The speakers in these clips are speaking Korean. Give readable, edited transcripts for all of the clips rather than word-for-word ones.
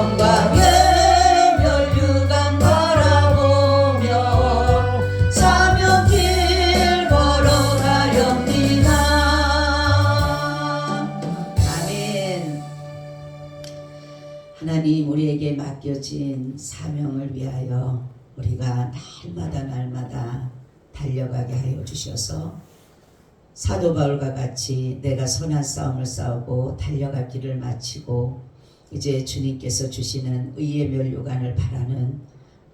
영광의 멸류관 바라보며 사명길 걸어가렵니다. 아멘. 하나님, 우리에게 맡겨진 사명을 위하여 우리가 날마다 달려가게 하여 주셔서 사도 바울과 같이 내가 선한 싸움을 싸우고 달려갈 길을 마치고 이제 주님께서 주시는 의의 면류관을 바라는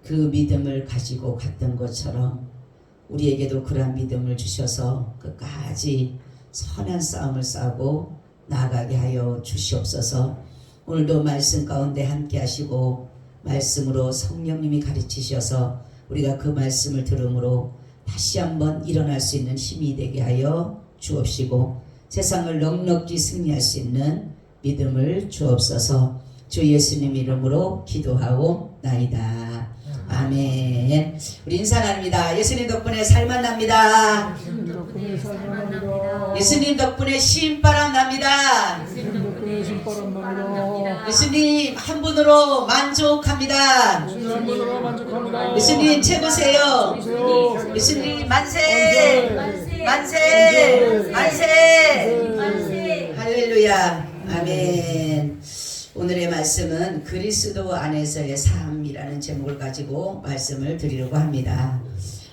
그 믿음을 가지고 갔던 것처럼 우리에게도 그러한 믿음을 주셔서 끝까지 선한 싸움을 싸우고 나아가게 하여 주시옵소서. 오늘도 말씀 가운데 함께 하시고 말씀으로 성령님이 가르치셔서 우리가 그 말씀을 들음으로 다시 한번 일어날 수 있는 힘이 되게 하여 주옵시고 세상을 넉넉히 승리할 수 있는 믿음을 주옵소서. 주 예수님 이름으로 기도하옵나이다. 아멘. 우리 인사 나눕니다. 예수님 덕분에 살만 납니다. 예수님 덕분에 신바람 납니다. 예수님 한 분으로 만족합니다. 예수님 최고세요. 예수님 만세 만세 만세. 할렐루야. 아멘. 오늘의 말씀은 그리스도 안에서의 삶이라는 제목을 가지고 말씀을 드리려고 합니다.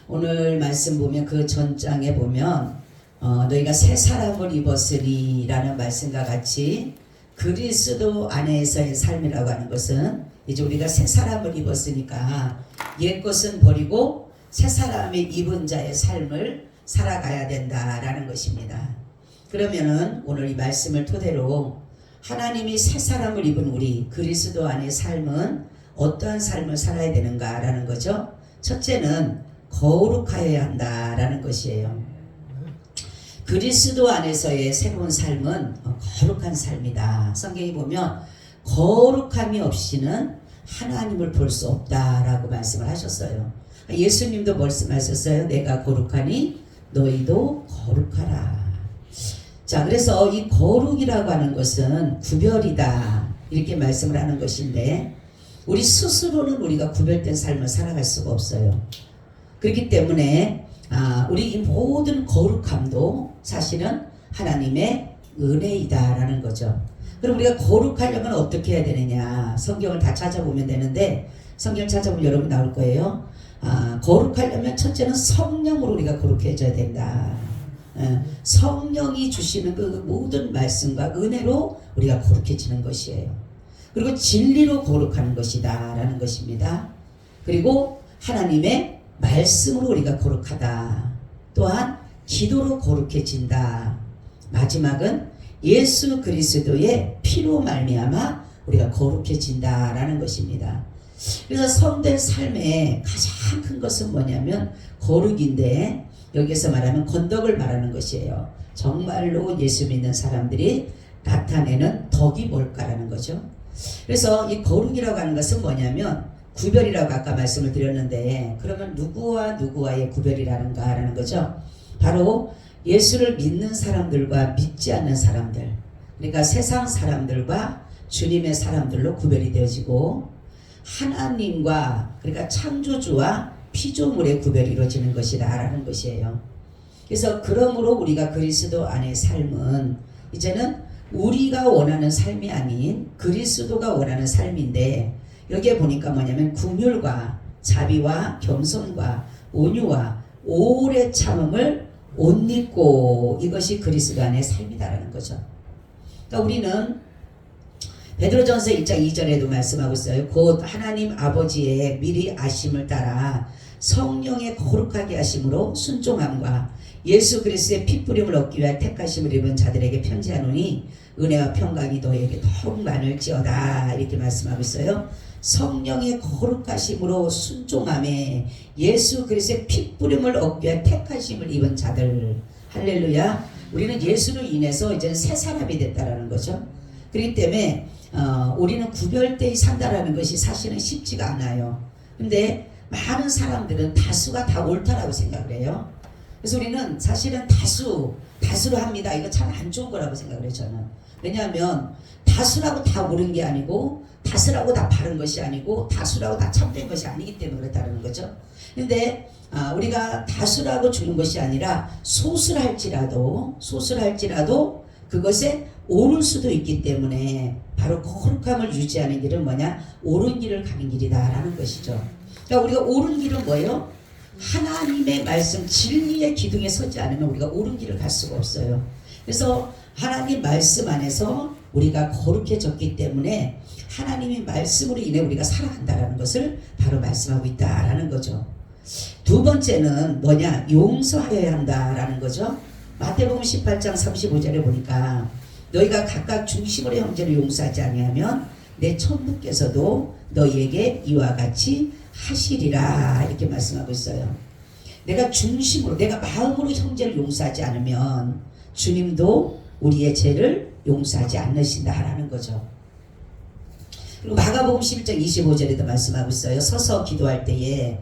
오늘 말씀 보면 그 전장에 보면 너희가 새 사람을 입었으니 라는 말씀과 같이 그리스도 안에서의 삶이라고 하는 것은 이제 우리가 새 사람을 입었으니까 옛것은 버리고 새 사람의 입은 자의 삶을 살아가야 된다라는 것입니다. 그러면은 오늘 이 말씀을 토대로 하나님이 새 사람을 입은 우리 그리스도 안의 삶은 어떠한 삶을 살아야 되는가라는 거죠. 첫째는 거룩하여야 한다라는 것이에요. 그리스도 안에서의 새로운 삶은 거룩한 삶이다. 성경에 보면 거룩함이 없이는 하나님을 볼 수 없다라고 말씀을 하셨어요. 예수님도 말씀하셨어요. 내가 거룩하니 너희도 거룩하라. 자, 그래서 이 거룩이라고 하는 것은 구별이다 이렇게 말씀을 하는 것인데 우리 스스로는 우리가 구별된 삶을 살아갈 수가 없어요. 그렇기 때문에 우리 이 모든 거룩함도 사실은 하나님의 은혜이다라는 거죠. 그럼 우리가 거룩하려면 어떻게 해야 되느냐? 성경을 다 찾아보면 되는데 성경 찾아보면 여러분 나올 거예요. 거룩하려면 첫째는 성령으로 우리가 거룩해져야 된다. 성령이 주시는 그 모든 말씀과 은혜로 우리가 거룩해지는 것이에요. 그리고 진리로 거룩하는 것이다 라는 것입니다. 그리고 하나님의 말씀으로 우리가 거룩하다. 또한 기도로 거룩해진다. 마지막은 예수 그리스도의 피로 말미암아 우리가 거룩해진다 라는 것입니다. 그래서 성도의 삶의 가장 큰 것은 뭐냐면 거룩인데 여기서 말하면 건덕을 말하는 것이에요. 정말로 예수 믿는 사람들이 나타내는 덕이 뭘까라는 거죠. 그래서 이 거룩이라고 하는 것은 뭐냐면 구별이라고 아까 말씀을 드렸는데 그러면 누구와 누구와의 구별이라는가라는 거죠. 바로 예수를 믿는 사람들과 믿지 않는 사람들, 그러니까 세상 사람들과 주님의 사람들로 구별이 되어지고 하나님과 그러니까 창조주와 피조물의 구별이 이루어지는 것이다 라는 것이에요. 그래서 그러므로 우리가 그리스도 안의 삶은 이제는 우리가 원하는 삶이 아닌 그리스도가 원하는 삶인데 여기에 보니까 뭐냐면 긍휼과 자비와 겸손과 온유와 오래 참음을 옷 입고 이것이 그리스도 안의 삶이다라는 거죠. 그러니까 우리는 베드로전서 1장 2절에도 말씀하고 있어요. 곧 하나님 아버지의 미리 아심을 따라 성령의 거룩하게 하심으로 순종함과 예수 그리스도의 핏부림을 얻기 위하여 택하심을 입은 자들에게 편지하노니 은혜와 평강이 너에게 더욱 많을지어다 이렇게 말씀하고 있어요. 성령의 거룩하심으로 순종함에 예수 그리스도의 핏부림을 얻기 위하여 택하심을 입은 자들. 할렐루야. 우리는 예수로 인해서 이제는 새 사람이 됐다라는 거죠. 그렇기 때문에 우리는 구별되이 산다라는 것이 사실은 쉽지가 않아요. 근데 많은 사람들은 다수가 다 옳다라고 생각을 해요. 그래서 우리는 사실은 다수로 합니다. 이거 참 안 좋은 거라고 생각을 해요. 저는. 왜냐하면 다수라고 다 옳은 게 아니고 다스라고 다 바른 것이 아니고 다수라고 다 참된 것이 아니기 때문에 그렇다는 거죠. 근데 우리가 다수라고 주는 것이 아니라 소수랄지라도 그것에 오를 수도 있기 때문에 바로 거룩함을 유지하는 길은 뭐냐? 옳은 길을 가는 길이다라는 것이죠. 그러니까 우리가 옳은 길은 뭐예요? 하나님의 말씀 진리의 기둥에 서지 않으면 우리가 옳은 길을 갈 수가 없어요. 그래서 하나님 말씀 안에서 우리가 거룩해졌기 때문에 하나님의 말씀으로 인해 우리가 살아간다라는 것을 바로 말씀하고 있다라는 거죠. 두 번째는 뭐냐? 용서하여야 한다라는 거죠. 마태복음 18장 35절에 보니까 너희가 각각 중심으로 형제를 용서하지 아니하면 내 천부께서도 너희에게 이와 같이 하시리라 이렇게 말씀하고 있어요. 내가 중심으로 내가 마음으로 형제를 용서하지 않으면 주님도 우리의 죄를 용서하지 않으신다라는 거죠. 그리고 마가복음 11장 25절에도 말씀하고 있어요. 서서 기도할 때에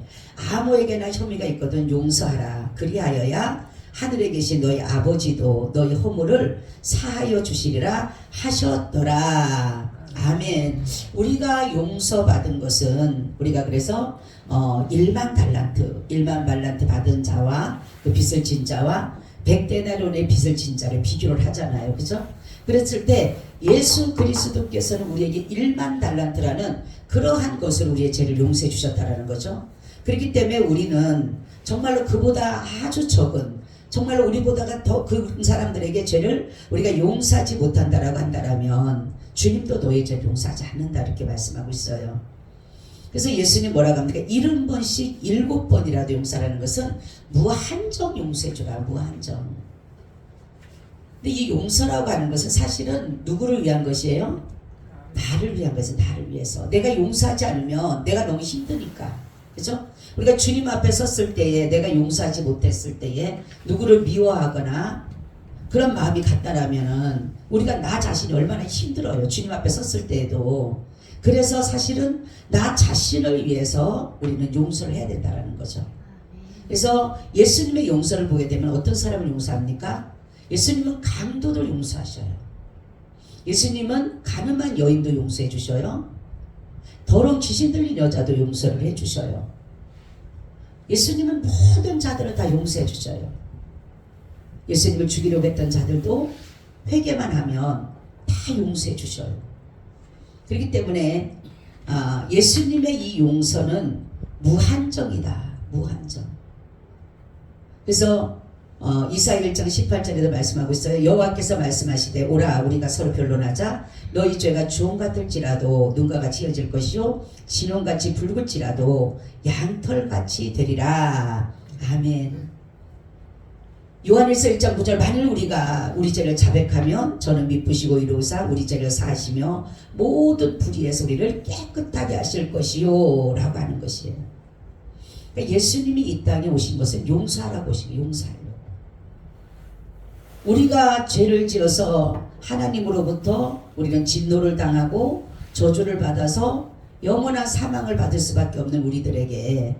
아무에게나 혐의가 있거든 용서하라. 그리하여야 하늘에 계신 너희 아버지도 너희 허물을 사하여 주시리라 하셨더라. 아멘. 우리가 용서받은 것은 우리가 그래서 1만 달란트 받은 자와 그 빚을 진 자와 100데나리온의 빚을 진 자를 비교를 하잖아요. 그죠? 그랬을 때 예수 그리스도께서는 우리에게 1만 달란트라는 그러한 것을 우리의 죄를 용서해 주셨다라는 거죠. 그렇기 때문에 우리는 정말로 그보다 아주 적은 정말로 우리보다가 더 그 사람들에게 죄를 우리가 용서하지 못한다라고 한다라면 주님도 너의 죄를 용서하지 않는다 이렇게 말씀하고 있어요. 그래서 예수님 뭐라고 합니까? 70번씩 7번이라도 용서하라는 것은 무한정 용서해 주라. 무한정. 근데 이 용서라고 하는 것은 사실은 누구를 위한 것이에요? 나를 위한 것은 나를 위해서. 내가 용서하지 않으면 내가 너무 힘드니까. 그죠? 우리가 주님 앞에 섰을 때에 내가 용서하지 못했을 때에 누구를 미워하거나 그런 마음이 갔다라면은 우리가 나 자신이 얼마나 힘들어요. 주님 앞에 섰을 때에도. 그래서 사실은 나 자신을 위해서 우리는 용서를 해야 된다는 거죠. 그래서 예수님의 용서를 보게 되면 어떤 사람을 용서합니까? 예수님은 강도를 용서하셔요. 예수님은 가늠한 여인도 용서해 주셔요. 더러운 귀신 들린 여자도 용서를 해 주셔요. 예수님은 모든 자들을 다 용서해 주셔요. 예수님을 죽이려고 했던 자들도 회개만 하면 다 용서해 주셔요. 그렇기 때문에 예수님의 이 용서는 무한정이다. 무한정. 그래서 이사야 1장 18절에도 말씀하고 있어요. 여호와께서 말씀하시되 오라 우리가 서로 변론하자. 너희 죄가 주홍 같을지라도 눈과 같이 이어질 것이요 진홍같이 붉을지라도 양털같이 되리라. 아멘. 요한일서 1장 9절 만일 우리가 우리 죄를 자백하면 저는 미쁘시고 이로사 우리 죄를 사하시며 모든 불의에서 우리를 깨끗하게 하실 것이요 라고 하는 것이에요. 그러니까 예수님이 이 땅에 오신 것은 용서하라고 오신 거예요. 용서하려고. 우리가 죄를 지어서 하나님으로부터 우리는 진노를 당하고 저주를 받아서 영원한 사망을 받을 수밖에 없는 우리들에게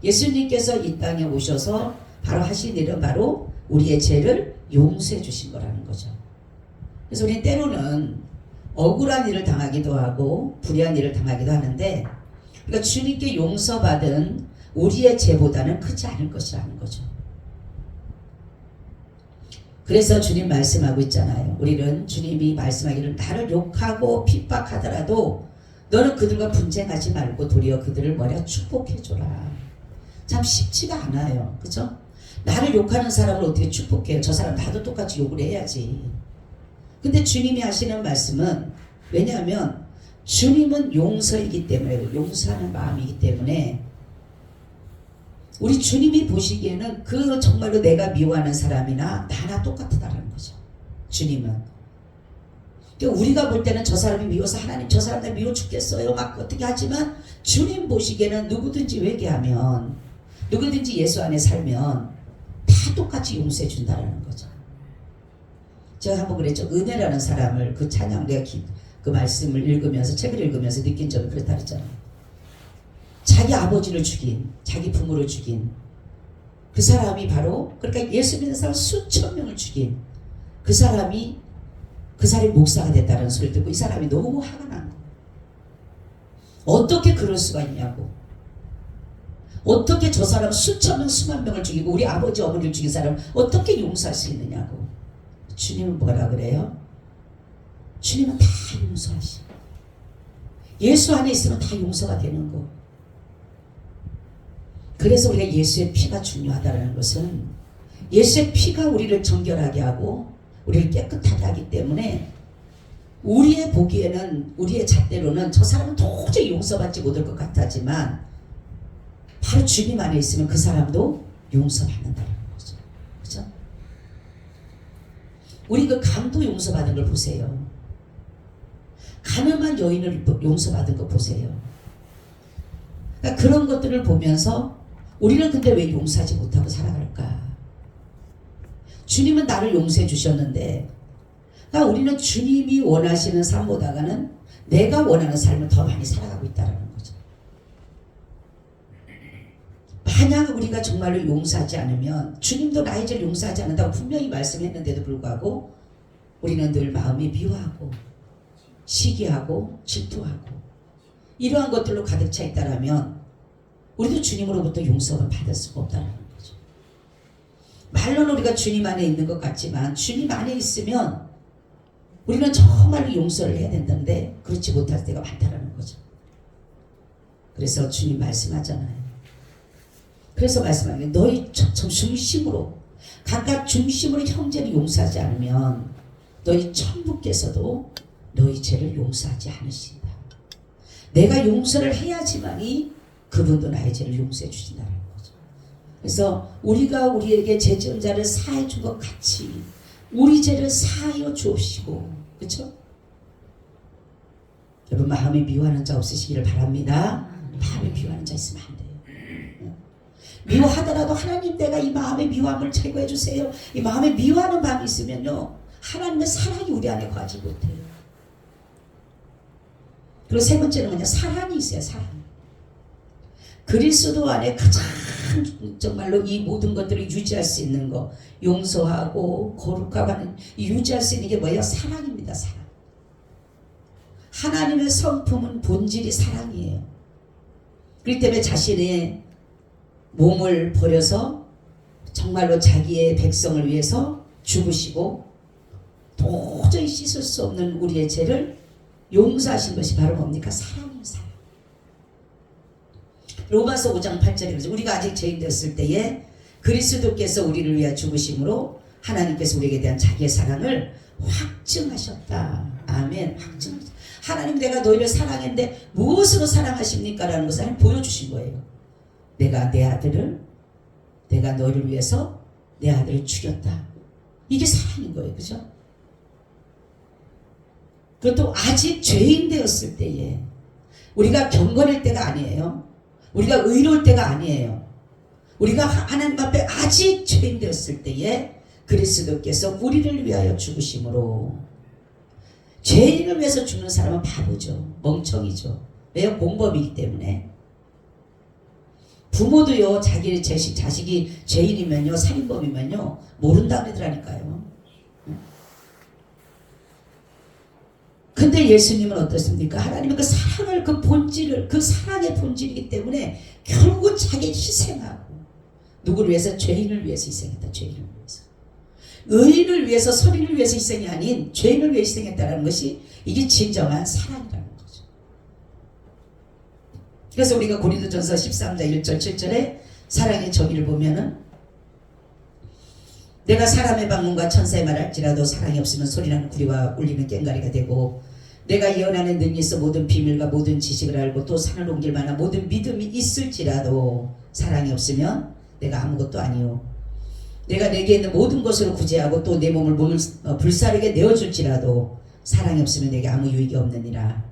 예수님께서 이 땅에 오셔서 바로 하신 일은 바로 우리의 죄를 용서해 주신 거라는 거죠. 그래서 우리는 때로는 억울한 일을 당하기도 하고 불의한 일을 당하기도 하는데 그러니까 주님께 용서받은 우리의 죄보다는 크지 않을 것이라는 거죠. 그래서 주님 말씀하고 있잖아요. 우리는 주님이 말씀하기를 나를 욕하고 핍박하더라도 너는 그들과 분쟁하지 말고 도리어 그들을 뭐냐 축복해줘라. 참 쉽지가 않아요. 그죠? 나를 욕하는 사람을 어떻게 축복해요? 저 사람 나도 똑같이 욕을 해야지. 근데 주님이 하시는 말씀은 왜냐하면 주님은 용서이기 때문에 용서하는 마음이기 때문에 우리 주님이 보시기에는 그 정말로 내가 미워하는 사람이나 나나 똑같다라는 거죠. 주님은. 그러니까 우리가 볼 때는 저 사람이 미워서 하나님 저 사람 나 미워 죽겠어요 막 어떻게 하지만 주님 보시기에는 누구든지 회개하면 누구든지 예수 안에 살면 다 똑같이 용서해 준다라는 거죠. 제가 한번 그랬죠. 은혜라는 사람을 그 찬양 내가 그 말씀을 읽으면서 책을 읽으면서 느낀 점이 그렇다 그랬잖아요. 자기 아버지를 죽인 자기 부모를 죽인 그 사람이 바로 그러니까 예수 믿는 사람 수천 명을 죽인 그 사람이 목사가 됐다는 소리를 듣고 이 사람이 너무 화가 난 거예요. 어떻게 그럴 수가 있냐고. 어떻게 저 사람 수천 명 수만 명을 죽이고 우리 아버지 어머니를 죽인 사람 어떻게 용서할 수 있느냐고. 주님은 뭐라 그래요? 주님은 다 용서하시. 예수 안에 있으면 다 용서가 되는 거. 그래서 우리가 예수의 피가 중요하다는 것은 예수의 피가 우리를 정결하게 하고 우리를 깨끗하게 하기 때문에 우리의 보기에는 우리의 잣대로는 저 사람은 도저히 용서받지 못할 것 같하지만 바로 주님 안에 있으면 그 사람도 용서받는다는 거죠. 그죠? 우리 그 강도 용서받은 걸 보세요. 가늠한 여인을 용서받은 거 보세요. 그러니까 그런 것들을 보면서 우리는 근데 왜 용서하지 못하고 살아갈까? 주님은 나를 용서해 주셨는데, 그러니까 우리는 주님이 원하시는 삶보다는 내가 원하는 삶을 더 많이 살아가고 있다는 거죠. 만약 우리가 정말로 용서하지 않으면 주님도 나의 죄를 용서하지 않는다고 분명히 말씀했는데도 불구하고 우리는 늘 마음이 미워하고 시기하고 질투하고 이러한 것들로 가득 차 있다라면 우리도 주님으로부터 용서를 받을 수가 없다는 거죠. 말로는 우리가 주님 안에 있는 것 같지만 주님 안에 있으면 우리는 정말로 용서를 해야 된다는데 그렇지 못할 때가 많다는 거죠. 그래서 주님 말씀하잖아요. 그래서 말씀하는 게 너희 중심으로 각각 중심으로 형제를 용서하지 않으면 너희 천부께서도 너희 죄를 용서하지 않으신다. 내가 용서를 해야지만이 그분도 나의 죄를 용서해 주신다는 거죠. 그래서 우리가 우리에게 죄 지은 자를 사해 준 것 같이 우리 죄를 사하여 주옵시고, 그렇죠? 여러분 마음이 미워하는 자 없으시기를 바랍니다. 마음이 미워하는 자 있으면 안 돼요. 미워하더라도 하나님 내가 이 마음의 미워함을 제거해 주세요. 이 마음에 미워하는 마음이 있으면요 하나님의 사랑이 우리 안에 거하지 못해요. 그리고 세 번째는 뭐냐? 사랑이 있어요. 사랑. 그리스도 안에 가장 정말로 이 모든 것들을 유지할 수 있는 거, 용서하고 거룩하고 하는 유지할 수 있는 게 뭐예요? 사랑입니다. 사랑. 하나님의 성품은 본질이 사랑이에요. 그렇기 때문에 자신의 몸을 버려서 정말로 자기의 백성을 위해서 죽으시고 도저히 씻을 수 없는 우리의 죄를 용서하신 것이 바로 뭡니까? 사랑이에요. 사랑. 로마서 5장 8절에 그러죠. 우리가 아직 죄인 되었을 때에 그리스도께서 우리를 위하여 죽으심으로 하나님께서 우리에게 대한 자기의 사랑을 확증하셨다. 아멘. 확증하셨다. 하나님 내가 너희를 사랑했는데 무엇으로 사랑하십니까? 라는 것을 하나님 보여주신 거예요. 내가 내 아들을 내가 너희를 위해서 내 아들을 죽였다. 이게 사랑인 거예요. 그죠? 그것도 아직 죄인 되었을 때에 우리가 경건할 때가 아니에요. 우리가 의로울 때가 아니에요. 우리가 하나님 앞에 아직 죄인 되었을 때에 그리스도께서 우리를 위하여 죽으심으로. 죄인을 위해서 죽는 사람은 바보죠. 멍청이죠. 왜요? 공범이기 때문에. 부모도요 자기 자식이 죄인이면요 살인범이면요 모른다는 애들하니까요. 근데 예수님은 어떻습니까? 하나님은 그 사랑을 그 본질을 그 사랑의 본질이기 때문에 결국 자기 희생하고 누구를 위해서? 죄인을 위해서 희생했다. 죄인을 위해서. 의인을 위해서 선인을 위해서 희생이 아닌 죄인을 위해 희생했다는 것이 이게 진정한 사랑이라는 거죠. 그래서 우리가 고린도전서 13장 1절 7절에 사랑의 정의를 보면은 내가 사람의 방문과 천사의 말할지라도 사랑이 없으면 소리나는 구리와 울리는 꽹과리가 되고 내가 예언하는 능력이 있어 모든 비밀과 모든 지식을 알고 또 산을 옮길 만한 모든 믿음이 있을지라도 사랑이 없으면 내가 아무것도 아니요 내가 내게 있는 모든 것으로 구제하고 또 내 몸을 불사르게 내어줄지라도 사랑이 없으면 내게 아무 유익이 없느니라.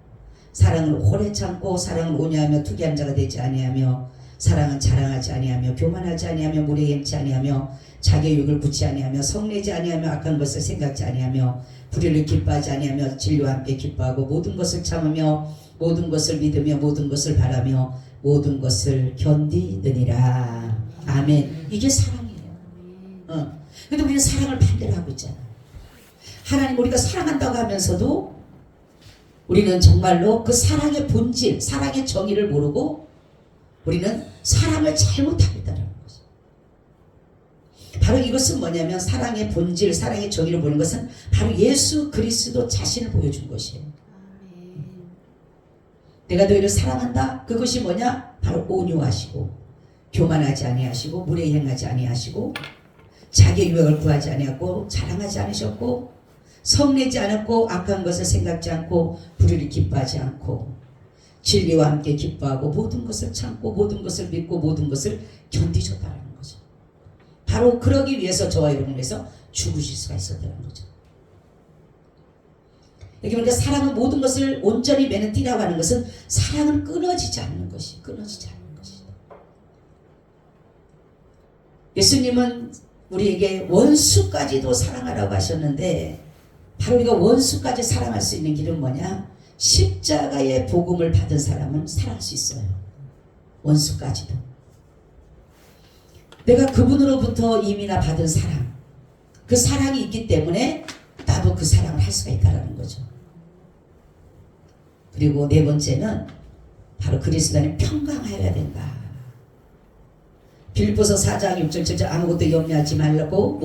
사랑은 오래 참고 사랑은 온유하며 투기한 자가 되지 아니하며 사랑은 자랑하지 아니하며 교만하지 아니하며 무례 행치 아니하며 자기의 유익을 굳지 아니하며 성내지 아니하며 악한 것을 생각지 아니하며 불의를 기뻐하지 아니하며 진리와 함께 기뻐하고 모든 것을 참으며 모든 것을 믿으며 모든 것을 바라며 모든 것을 견디느니라. 아멘. 이게 사랑이에요. 근데 우리는 사랑을 반대로 하고 있잖아. 하나님 우리가 사랑한다고 하면서도 우리는 정말로 그 사랑의 본질, 사랑의 정의를 모르고 우리는 사랑을 잘못하고 있다는 거죠. 바로 이것은 뭐냐면 사랑의 본질, 사랑의 정의를 보는 것은 바로 예수 그리스도 자신을 보여준 것이에요. 내가 너희를 사랑한다. 그것이 뭐냐? 바로 온유하시고 교만하지 아니하시고 물에 행하지 아니하시고 자기의 유익을 구하지 아니하고 자랑하지 않으셨고 성내지 않았고 악한 것을 생각지 않고 불의를 기뻐하지 않고 진리와 함께 기뻐하고 모든 것을 참고 모든 것을 믿고 모든 것을 견디셨다는 거죠. 바로 그러기 위해서 저와 여러분을 위해서 죽으실 수가 있었다는 거죠. 여기 보니까 사랑은 모든 것을 온전히 매는 띠라고 하는 것은 사랑은 끊어지지 않는 것이 끊어지지 않는 것이다. 예수님은 우리에게 원수까지도 사랑하라고 하셨는데 바로 우리가 원수까지 사랑할 수 있는 길은 뭐냐? 십자가의 복음을 받은 사람은 사랑할 수 있어요. 원수까지도. 내가 그분으로부터 이미나 받은 사랑, 그 사랑이 있기 때문에 나도 그 사랑을 할 수가 있다는 거죠. 그리고 네 번째는 바로 그리스도 안에 평강하여야 된다. 빌립보서 4장 6절 7절 아무것도 염려하지 말라고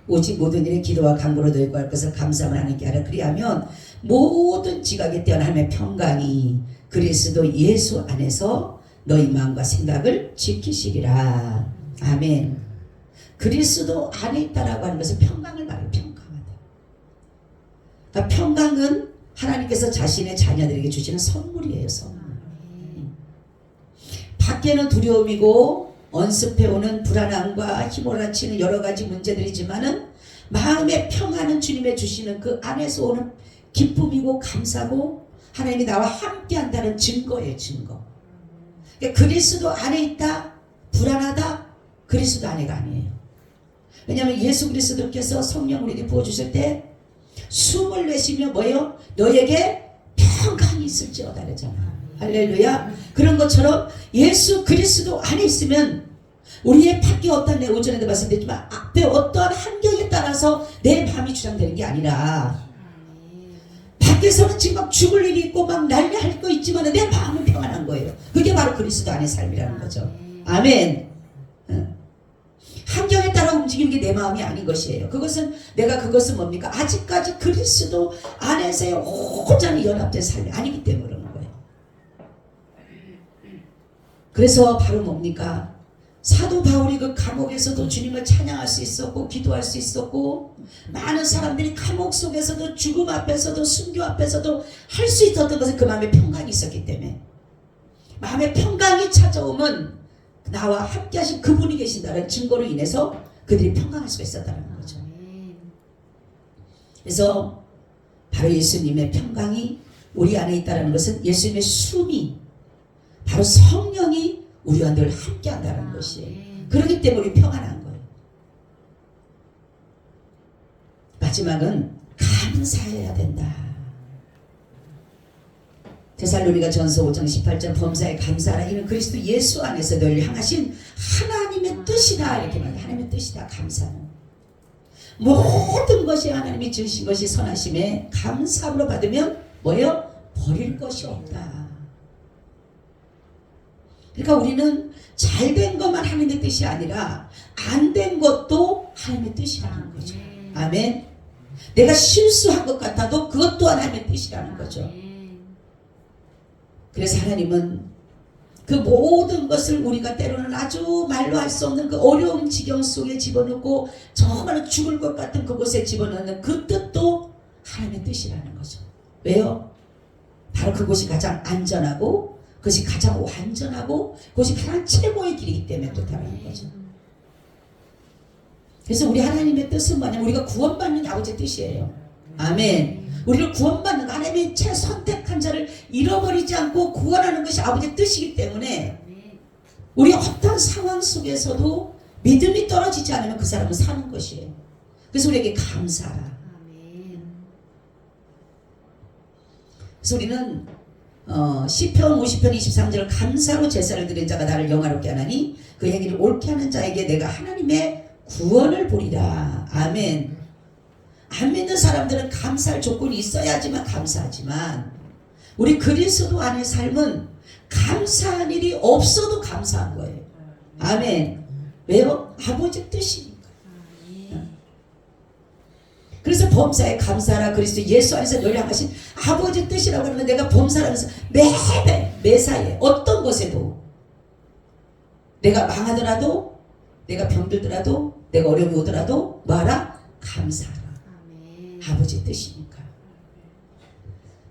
오직 모든 일에 기도와 간구로 너희 구할 것을 감사함을 하나님께 하라. 그리하면 모든 지각에 뛰어난 하나님의 평강이 그리스도 예수 안에서 너희 마음과 생각을 지키시리라. 아멘. 그리스도 안에 있다라고 하는 것은 평강을 말해요. 평강하다. 그러니까 평강은 하나님께서 자신의 자녀들에게 주시는 선물이에요. 선물. 밖에는 두려움이고 언습해오는 불안함과 휘몰아치는 여러 가지 문제들이지만은 마음의 평안은 주님의 주시는 그 안에서 오는 기쁨이고 감사고 하나님이 나와 함께 한다는 증거예요. 증거. 그러니까 그리스도 안에 있다 불안하다 그리스도 안에가 아니에요. 왜냐하면 예수 그리스도께서 성령 우리에게 부어주실 때 숨을 내쉬며 뭐예요? 너에게 평강이 있을지어다 그러잖아요. 할렐루야. 그런 것처럼 예수 그리스도 안에 있으면 우리의 밖에 어떤 내 오전에도 말씀드렸지만 앞에 어떠한 환경에 따라서 내 마음이 주장되는 게 아니라 밖에서는 지금 막 죽을 일이 있고 막 난리할 거 있지만 내 마음은 평안한 거예요. 그게 바로 그리스도 안의 삶이라는 거죠. 아멘. 환경에 따라 움직이는 게 내 마음이 아닌 것이에요. 그것은 뭡니까? 아직까지 그리스도 안에서의 온전히 연합된 삶이 아니기 때문에 그러는 거예요. 그래서 바로 뭡니까? 사도 바울이 그 감옥에서도 주님을 찬양할 수 있었고 기도할 수 있었고 많은 사람들이 감옥 속에서도 죽음 앞에서도 순교 앞에서도 할 수 있었던 것은 그 마음에 평강이 있었기 때문에 마음에 평강이 찾아오면 나와 함께 하신 그분이 계신다는 증거로 인해서 그들이 평강할 수가 있었다는 거죠. 그래서 바로 예수님의 평강이 우리 안에 있다는 것은 예수님의 숨이 바로 성령이 우리와 늘 함께 한다는 것이에요. 그렇기 때문에 우리 평안한 거예요. 마지막은 감사해야 된다. 데살로니가 전서 5장 18절 범사에 감사하라. 이는 그리스도 예수 안에서 너희를 향하신 하나님의 뜻이다. 이렇게 말해요. 하나님의 뜻이다. 감사는. 모든 것이 하나님이 주신 것이 선하심에 감사함으로 받으면 뭐예요? 버릴 것이 없다. 그러니까 우리는 잘된 것만 하나님의 뜻이 아니라 안 된 것도 하나님의 뜻이라는 거죠. 아멘. 내가 실수한 것 같아도 그것 또한 하나님의 뜻이라는 거죠. 그래서 하나님은 그 모든 것을 우리가 때로는 아주 말로 할 수 없는 그 어려운 지경 속에 집어넣고 정말 죽을 것 같은 그곳에 집어넣는 그 뜻도 하나님의 뜻이라는 거죠. 왜요? 바로 그곳이 가장 안전하고 그것이 가장 완전하고 그것이 가장 최고의 길이기 때문에 그렇다는 거죠. 그래서 우리 하나님의 뜻은 뭐냐면 우리가 구원받는 게 아버지의 뜻이에요. 아멘. 우리를 구원받는 하나님이 선택한 자를 잃어버리지 않고 구원하는 것이 아버지의 뜻이기 때문에 우리 어떤 상황 속에서도 믿음이 떨어지지 않으면 그 사람은 사는 것이에요. 그래서 우리에게 감사하라. 그래서 우리는 시편 50편 23절 감사로 제사를 드린 자가 나를 영화롭게 하나니 그 행위를 옳게 하는 자에게 내가 하나님의 구원을 보리라. 아멘. 안 믿는 사람들은 감사할 조건이 있어야지만 감사하지만 우리 그리스도 안의 삶은 감사한 일이 없어도 감사한 거예요. 아멘. 왜요? 아버지 뜻이니까. 그래서 범사에 감사하라. 그리스도 예수 안에서 너를 향하신 아버지 뜻이라고 하면 내가 범사하면서 매사에 어떤 것에도 내가 망하더라도, 내가 병들더라도, 내가 어려움이 오더라도 뭐하라? 감사하라. 아버지 뜻이니까.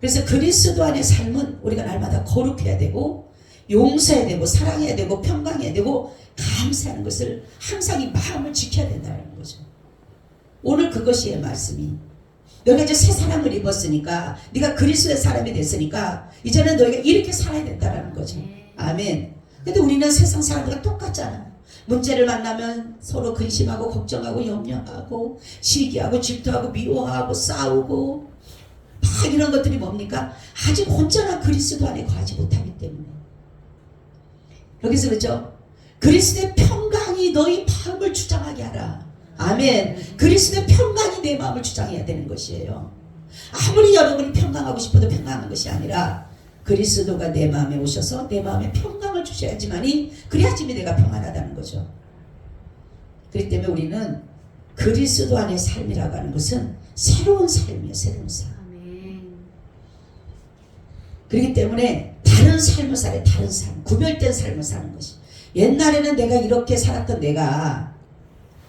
그래서 그리스도 안의 삶은 우리가 날마다 거룩해야 되고, 용서해야 되고, 사랑해야 되고, 평강해야 되고, 감사하는 것을 항상 이 마음을 지켜야 된다는 거죠. 오늘 그것이에요. 말씀이. 너희가 이제 새 사람을 입었으니까, 네가 그리스도의 사람이 됐으니까 이제는 너희가 이렇게 살아야 된다는 거죠. 아멘. 근데 우리는 세상 사람들과 똑같잖아요. 문제를 만나면 서로 근심하고 걱정하고 염려하고 시기하고 질투하고 미워하고 싸우고 막 이런 것들이 뭡니까? 아직 온전한 그리스도 안에 거하지 못하기 때문에. 여기서 그렇죠? 그리스도의 평강이 너희 마음을 주장하게 하라. 아멘. 그리스도의 평강이 내 마음을 주장해야 되는 것이에요. 아무리 여러분이 평강하고 싶어도 평강한 것이 아니라 그리스도가 내 마음에 오셔서 내 마음에 평강을 주셔야지만이, 그래야지만 내가 평안하다는 거죠. 그렇기 때문에 우리는 그리스도 안의 삶이라고 하는 것은 새로운 삶이에요. 새로운 삶. 그렇기 때문에 다른 삶을 살아요. 다른 삶. 구별된 삶을 사는 것이. 옛날에는 내가 이렇게 살았던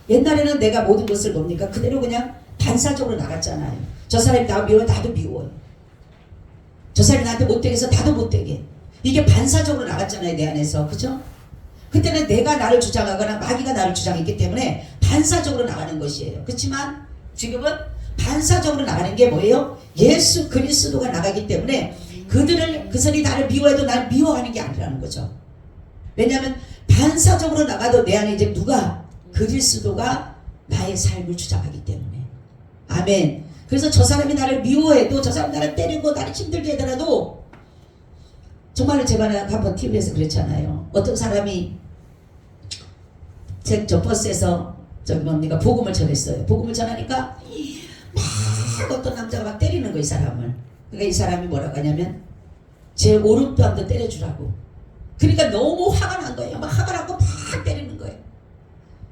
옛날에는 내가 모든 것을 뭡니까? 그대로 그냥 반사적으로 나갔잖아요. 저 사람이 나 미워요. 나도 미워요. 저 사람이 나한테 못되게 해서 나도 못되게. 이게 반사적으로 나갔잖아요. 내 안에서. 그죠? 그때는 내가 나를 주장하거나 마귀가 나를 주장했기 때문에 반사적으로 나가는 것이에요. 그렇지만 지금은 반사적으로 나가는 게 뭐예요? 예수 그리스도가 나가기 때문에 그들이 나를 미워해도 나를 미워하는 게 아니라는 거죠. 왜냐하면 반사적으로 나가도 내 안에 이제 누가? 그리스도가 나의 삶을 주장하기 때문에. 아멘. 그래서 저 사람이 나를 미워해도, 저 사람이 나를 때리고 나를 힘들게 하더라도, 정말로 제가 한번 TV에서 그랬잖아요. 어떤 사람이 저 버스에서 복음을 전했어요. 복음을 전하니까 막 어떤 남자가 막 때리는 거, 이 사람을. 그러니까 이 사람이 뭐라고 하냐면 제 오른뺨도 때려주라고. 그러니까 너무 화가 난 거예요. 막 화가 나고 막 때리는 거예요.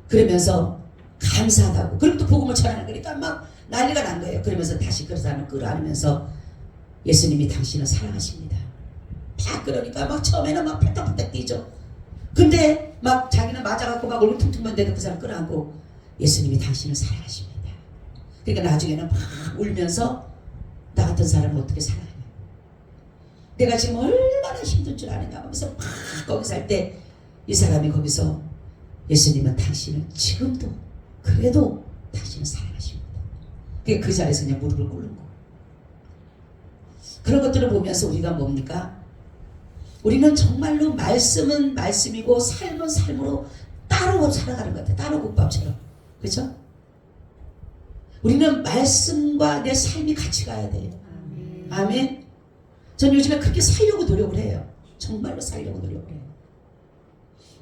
그러면서 감사하다고. 그리고 또 복음을 전하는 거니까 막 난리가 난 거예요. 그러면서 다시 그 사람을 끌어안으면서 예수님이 당신을 사랑하십니다. 막 그러니까 막 처음에는 막 팔딱팔딱 뛰죠. 근데 막 자기는 맞아갖고 막 얼굴 퉁퉁 떴는데도 그 사람 끌어안고 예수님이 당신을 사랑하십니다. 그러니까 나중에는 막 울면서 나 같은 사람은 어떻게 사랑하냐. 내가 지금 얼마나 힘든 줄 아느냐 하면서 막 거기서 할 때 이 사람이 거기서 예수님은 당신을 지금도 그래도 당신을 사랑하십니다. 그 자리에서 그냥 무릎을 꿇는 거. 그런 것들을 보면서 우리가 뭡니까? 우리는 정말로 말씀은 말씀이고 삶은 삶으로 따로 살아가는 것 같아요. 따로 국밥처럼. 그렇죠? 우리는 말씀과 내 삶이 같이 가야 돼요. 아멘. 전 요즘에 그렇게 살려고 노력을 해요. 정말로 살려고 노력을 해요.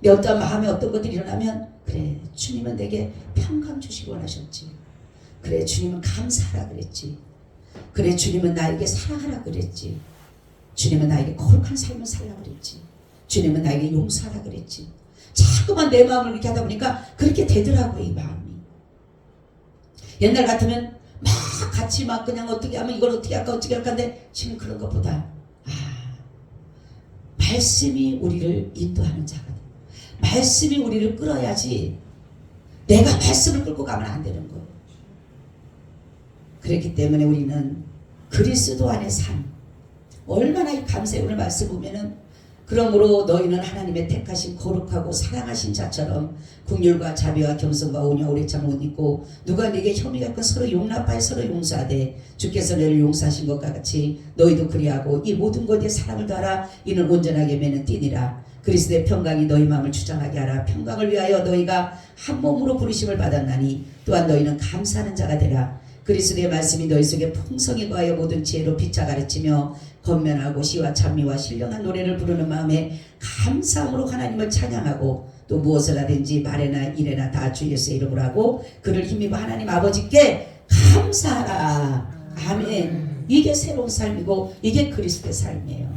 내 어떤 마음에 어떤 것들이 일어나면, 그래 주님은 내게 평강 주시기 원하셨지. 그래 주님은 감사하라 그랬지. 그래 주님은 나에게 사랑하라 그랬지. 주님은 나에게 거룩한 삶을 살라 그랬지. 주님은 나에게 용서하라 그랬지. 자꾸만 내 마음을 그렇게 하다 보니까 그렇게 되더라고요. 이 마음이. 옛날 같으면 막 같이 막 그냥 어떻게 하면 이걸 어떻게 할까 어떻게 할까 하는데, 지금 그런 것보다 말씀이 우리를 인도하는 자가 돼. 말씀이 우리를 끌어야지 내가 말씀을 끌고 가면 안 되는 거예요. 그렇기 때문에 우리는 그리스도 안의 삶, 얼마나 감사해요. 오늘 말씀 보면은 그러므로 너희는 하나님의 택하신 거룩하고 사랑하신 자처럼 긍휼과 자비와 겸손과 온유와 오래 참음을 입고, 누가 네게 혐의가 있건 서로 용납하여 서로 용서하되 주께서 너를 용서하신 것과 같이 너희도 그리하고 이 모든 것에 사랑을 더하라. 이는 온전하게 매는 띠니라. 그리스도의 평강이 너희 마음을 주장하게 하라. 평강을 위하여 너희가 한 몸으로 부르심을 받았나니 또한 너희는 감사하는 자가 되라. 그리스도의 말씀이 너희 속에 풍성히 거하여 모든 지혜로 피차 가르치며 건면하고 시와 찬미와 신령한 노래를 부르는 마음에 감사함으로 하나님을 찬양하고, 또 무엇을 하든지 말에나 일에나 다 주 예수의 이름으로 하고 그를 힘입어 하나님 아버지께 감사하라. 아멘. 이게 새로운 삶이고 이게 그리스도의 삶이에요.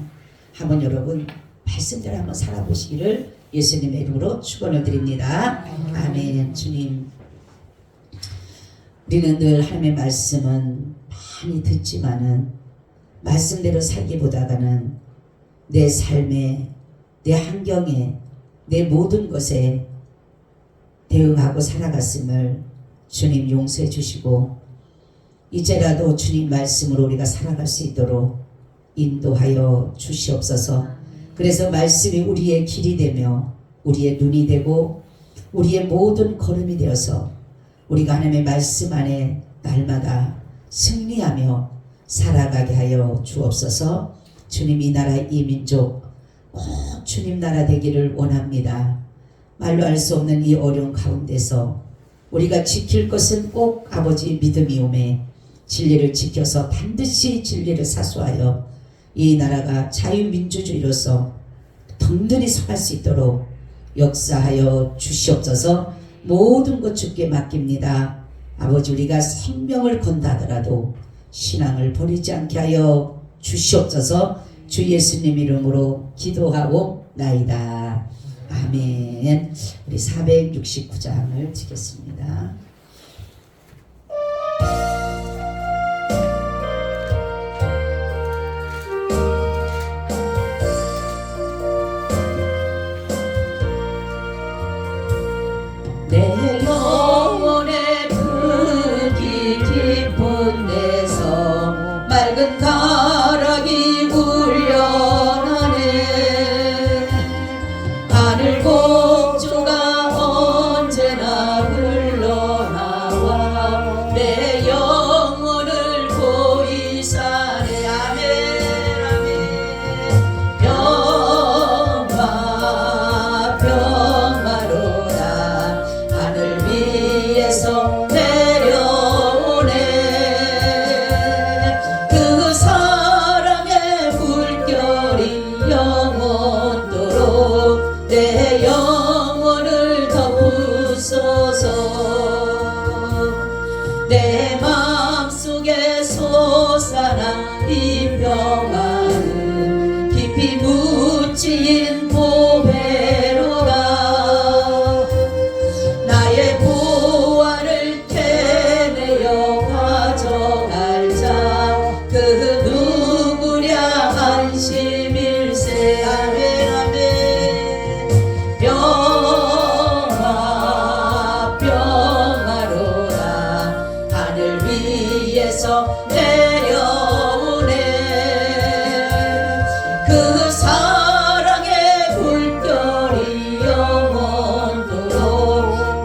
한번 여러분 말씀대로 한번 살아보시기를 예수님의 이름으로 축원을 드립니다. 아멘. 주님, 우리는 늘 하나님의 말씀은 많이 듣지만은 말씀대로 살기보다는 내 삶에, 내 환경에, 내 모든 것에 대응하고 살아갔음을 주님 용서해 주시고, 이제라도 주님 말씀으로 우리가 살아갈 수 있도록 인도하여 주시옵소서. 그래서 말씀이 우리의 길이 되며 우리의 눈이 되고 우리의 모든 걸음이 되어서 우리가 하나님의 말씀 안에 날마다 승리하며 살아가게 하여 주옵소서. 주님, 이 나라 이 민족 꼭 주님 나라 되기를 원합니다. 말로 할 수 없는 이 어려운 가운데서 우리가 지킬 것은 꼭 아버지 믿음이 오매 진리를 지켜서 반드시 진리를 사수하여 이 나라가 자유민주주의로서 든든히 서갈 수 있도록 역사하여 주시옵소서. 모든 것 주께 맡깁니다. 아버지, 우리가 생명을 건다 하더라도 신앙을 버리지 않게 하여 주시옵소서. 주 예수님 이름으로 기도하고 나이다. 아멘. 우리 469장을 지겠습니다. 내 영혼의 크기 깊은 데서 맑은 가락이 울려나네. 하늘 곡조가 언제나 흘러나와 내 영혼을 고이 사네. 아멘 아멘. 평화 평화로다 하늘 위에서 내려오네. 그 사랑의 물결이 영원토록 내 영혼을 덮으소서. 내 마음속에 솟아난 이 평화는 깊이 묻힌 보배로다. 나의 보화를 캐내어 가져갈 자 그 누구랴 안심일세. 아멘 아멘. 평화 평화로다 하늘 위에서 내려오네. 그 사랑의 물결이 영원토록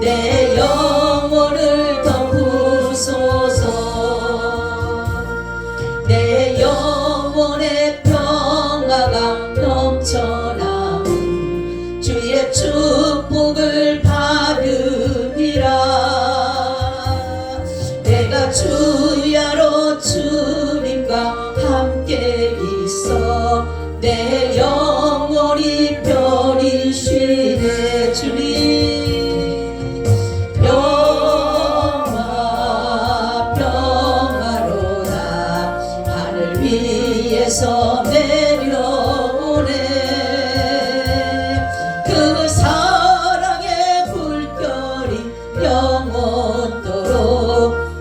내 영혼을 덮으소서. 내 영혼의 평화가 넘쳐나온 주의 축복을 받으리라. 내가 주야로 주님과 함께 있어 내 영혼이 편히 쉬네. 주님, 평화 평화로다 하늘 위에서 내려오네. 그 사랑의 물결이 영원토록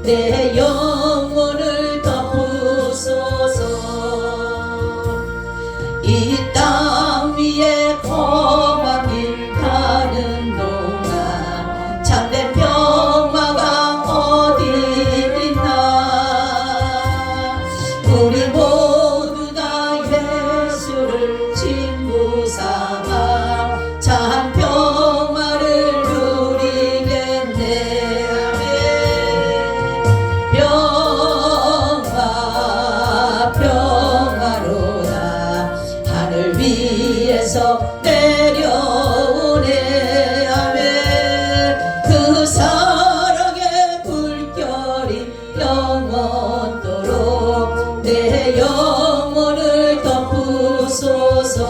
내 영혼을 덮으소서. 이 땅 위에 험한 길 가는 동안 참된 평화가 어디 있나. 우리 모두 다 예수를 친구 삼아 참 평화를 누리겠네. 아멘. 평화 평화로다 하늘 위에서 내려오네. 아멘. 그 사랑의 물결이 영원토록 내 영혼을 덮으소서.